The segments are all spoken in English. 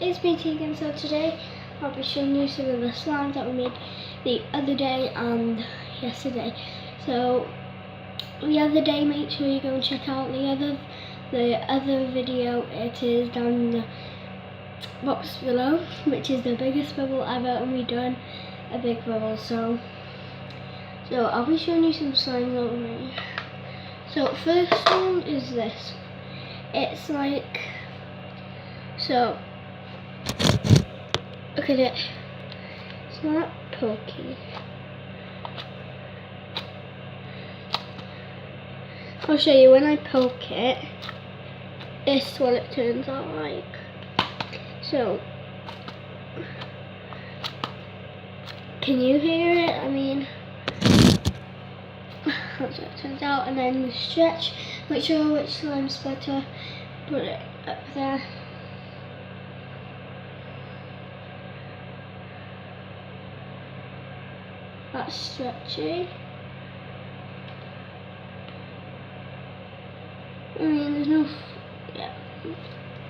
it's me Tegan. So today I'll be showing you some of the slimes that we made the other day and yesterday. So the other day, make sure you go and check out the other video. It is down in the box below, which is the biggest bubble ever, and we done a big bubble. So I'll be showing you some slimes that we made. So first one is this. It's like, so look at it. It's not pokey. I'll show you when I poke it. This is what it turns out like. So, can you hear it? I mean, that's what it turns out. And then the stretch, make sure which slime's better. Put it up there. That's stretchy. I mean, there's no,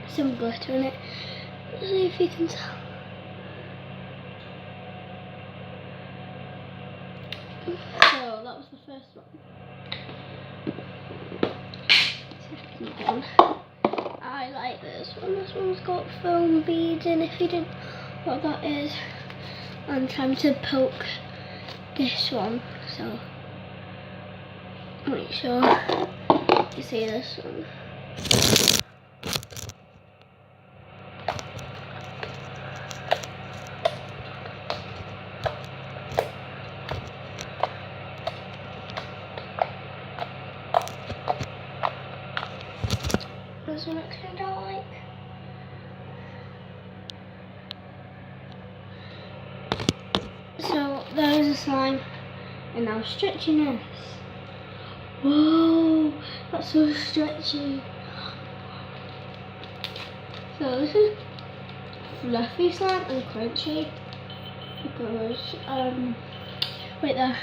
some glitter in it. Let's see if you can tell. So that was the first one. Second one. I like this one. This one's got foam beads in. If you didn't know what that is, I'm trying to poke this one. So make sure you see this one. This one it turned out like. So there's a slime, and now stretching this. Whoa, that's so stretchy. So this is fluffy slime and crunchy because wait there.